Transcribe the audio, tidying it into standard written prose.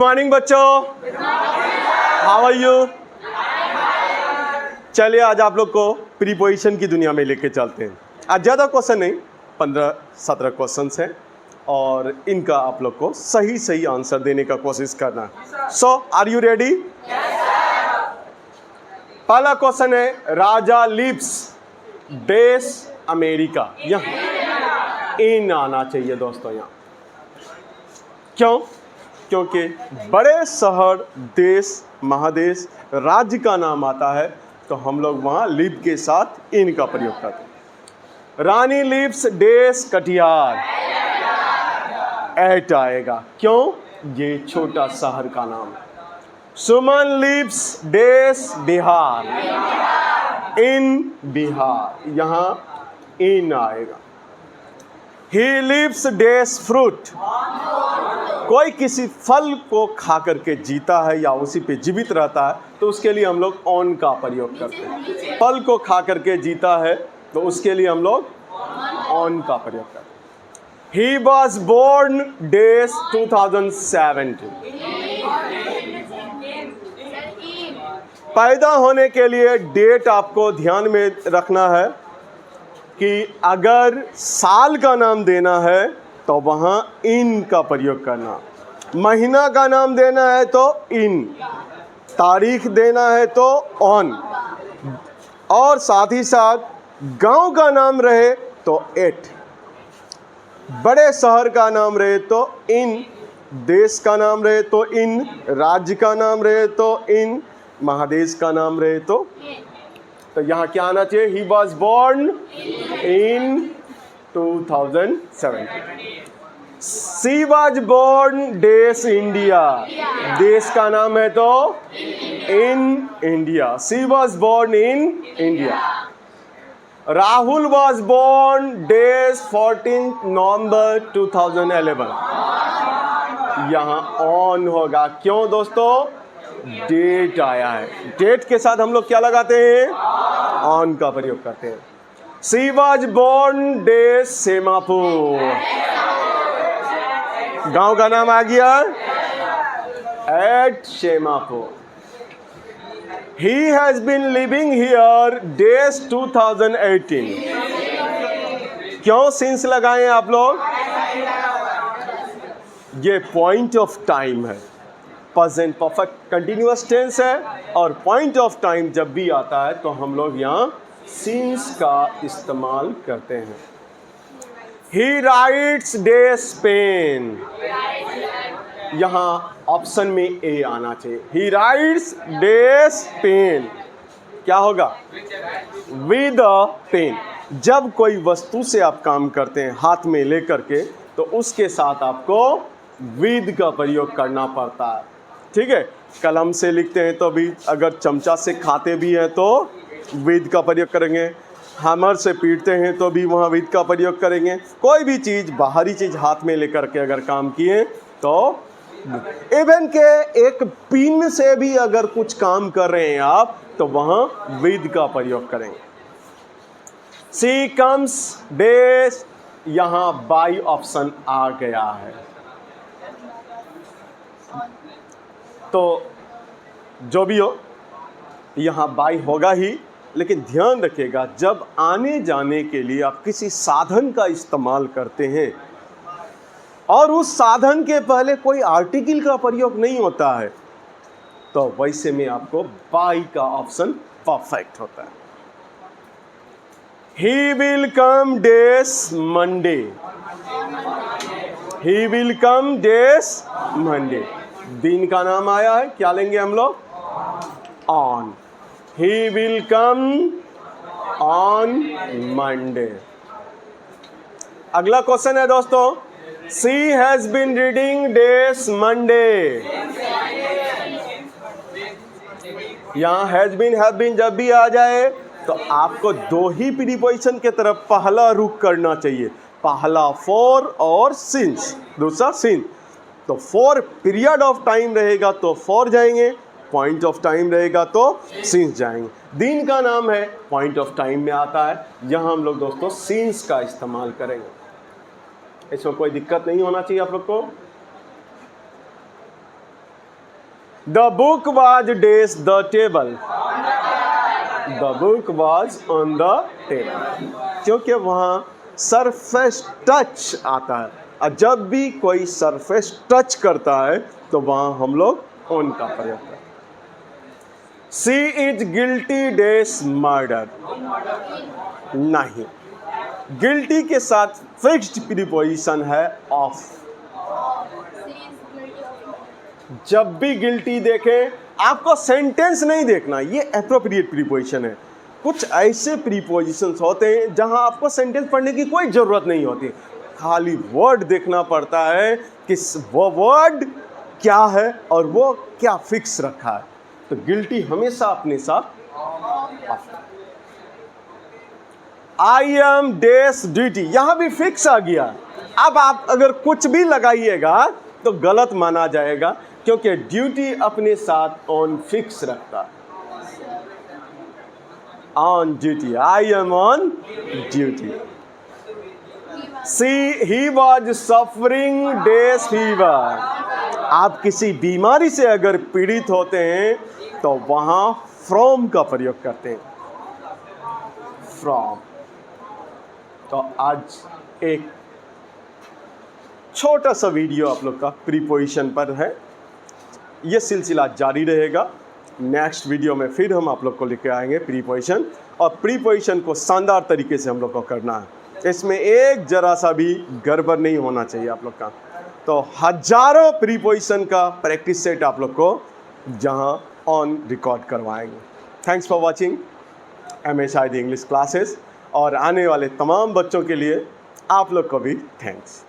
Morning बच्चों, how are you? चलिए आज आप लोग को प्रीपोजिशन की दुनिया में लेके चलते हैं। आज ज़्यादा क्वेश्चन नहीं, 15-17 क्वेश्चन हैं और इनका आप लोग को सही सही आंसर देने का कोशिश करना है। सो आर यू रेडी? पहला क्वेश्चन है, राजा लिव्स देश अमेरिका। यहाँ इन आना चाहिए दोस्तों। यहाँ क्यों? क्योंकि बड़े शहर, देश, महादेश, राज्य का नाम आता है तो हम लोग वहाँ लिव के साथ इन का प्रयोग करते हैं। रानी लिव्स देश कटिहार, एट आएगा। क्यों? ये छोटा शहर का नाम है। सुमन लिव्स देश बिहार, इन बिहार, यहाँ इन आएगा। ही लिव्स देश फ्रूट, कोई किसी फल को खा करके जीता है या उसी पे जीवित रहता है तो उसके लिए हम लोग ऑन का प्रयोग करते हैं। फल को खा करके जीता है तो उसके लिए हम लोग ऑन का प्रयोग करते हैं। ही वॉज बोर्न डेज 2017, पैदा होने के लिए डेट आपको ध्यान में रखना है कि अगर साल का नाम देना है तो वहाँ इन का प्रयोग करना, महीना का नाम देना है तो इन, तारीख देना है तो ऑन, और साथ ही साथ गांव का नाम रहे तो एट, बड़े शहर का नाम रहे तो इन, देश का नाम रहे तो इन, राज्य का नाम रहे तो इन, महादेश का नाम रहे तो यहाँ क्या आना चाहिए? He was born in 2017। She was born देश इंडिया, देश का नाम है तो in India, she was born in India. Rahul was born देश 14 नवंबर 2011, यहाँ ऑन होगा। क्यों दोस्तों? डेट आया है, डेट के साथ हम लोग क्या लगाते हैं? ऑन का प्रयोग करते हैं। She was born dash Semapur, गांव का नाम आ गया at Semapur. He has been living here dash 2018, क्यों सिंस लगाए आप लोग? ये पॉइंट ऑफ टाइम है, प्रेजेंट परफेक्ट कंटिन्यूअस टेंस है और पॉइंट ऑफ टाइम जब भी आता है तो हम लोग यहाँ सिंस का इस्तेमाल करते हैं। ही राइट्स डेज पेन, यहाँ ऑप्शन में ए आना चाहिए। ही राइट्स डेज पेन, क्या होगा? With a pen. जब कोई वस्तु से आप काम करते हैं हाथ में लेकर के तो उसके साथ आपको विद का प्रयोग करना पड़ता है। ठीक है, कलम से लिखते हैं तो भी, अगर चमचा से खाते भी हैं तो विद का प्रयोग करेंगे, हैमर से पीटते हैं तो भी वहाँ विद का प्रयोग करेंगे। कोई भी चीज़, बाहरी चीज़ हाथ में लेकर के अगर काम किए तो, इवन के एक पिन से भी अगर कुछ काम कर रहे हैं आप तो वहाँ विद का प्रयोग करेंगे। सी कम्स डेज, यहाँ बाई ऑप्शन आ गया है तो जो भी हो यहाँ बाई होगा ही। लेकिन ध्यान रखिएगा, जब आने जाने के लिए आप किसी साधन का इस्तेमाल करते हैं और उस साधन के पहले कोई आर्टिकल का प्रयोग नहीं होता है तो वैसे में आपको बाई का ऑप्शन परफेक्ट होता है। He will come days Monday, he will come days Monday, दिन का नाम आया है, क्या लेंगे हम लोग? On. He will come on Monday. अगला क्वेश्चन है दोस्तों, she has been reading days Monday. यहाँ हैज बीन जब भी आ जाए तो आपको दो ही प्रीपोजिशन के तरफ पहला रुख करना चाहिए, पहला फॉर और सिंस, दूसरा सिंस। तो फॉर पीरियड ऑफ टाइम रहेगा तो फॉर जाएंगे, पॉइंट ऑफ टाइम रहेगा तो सिंस जाएंगे। दिन का नाम है, पॉइंट ऑफ टाइम में आता है, यहाँ हम लोग दोस्तों सिंस का इस्तेमाल करेंगे। इसमें कोई दिक्कत नहीं होना चाहिए आप लोग को। The book was dash the table, the book was on the table, क्योंकि वहाँ सरफेस टच आता है, और जब भी कोई सरफेस टच करता है तो वहाँ हम लोग ऑन का प्रयोग करते हैं। सी इज गिल्टी डेस मर्डर, नहीं, गिल्टी के साथ फिक्स्ड प्रीपोजिशन है ऑफ। जब भी गिल्टी देखें, आपको सेंटेंस नहीं देखना, ये एप्रोप्रिएट प्रीपोजिशन है। कुछ ऐसे प्रीपोजिशंस होते हैं जहां आपको सेंटेंस पढ़ने की कोई ज़रूरत नहीं होती, खाली वर्ड देखना पड़ता है कि वो वर्ड क्या है और वो क्या फिक्स रखा है। तो गिल्टी हमेशा अपने साथ। आई एम डेस ड्यूटी, यहां भी फिक्स आ गया। अब आप अगर कुछ भी लगाइएगा तो गलत माना जाएगा, क्योंकि ड्यूटी अपने साथ ऑन फिक्स रखता है। On duty, I am on duty. She he was suffering dash fever, आप किसी बीमारी से अगर पीड़ित होते हैं तो वहां फ्रॉम का प्रयोग करते हैं, फ्रॉम। तो आज एक छोटा सा वीडियो आप लोग का प्रीपोजिशन पर है, ये सिलसिला जारी रहेगा। नेक्स्ट वीडियो में फिर हम आप लोग को लेकर आएंगे प्रीपोजिशन, और प्रीपोजिशन को शानदार तरीके से हम लोग को करना है, इसमें एक जरा सा भी गड़बड़ नहीं होना चाहिए आप लोग का। तो हजारों प्रीपोजिशन का प्रैक्टिस सेट आप लोग को जहां ऑन रिकॉर्ड करवाएंगे। Thanks for watching MSID English classes, और आने वाले तमाम बच्चों के लिए आप लोग को भी थैंक्स।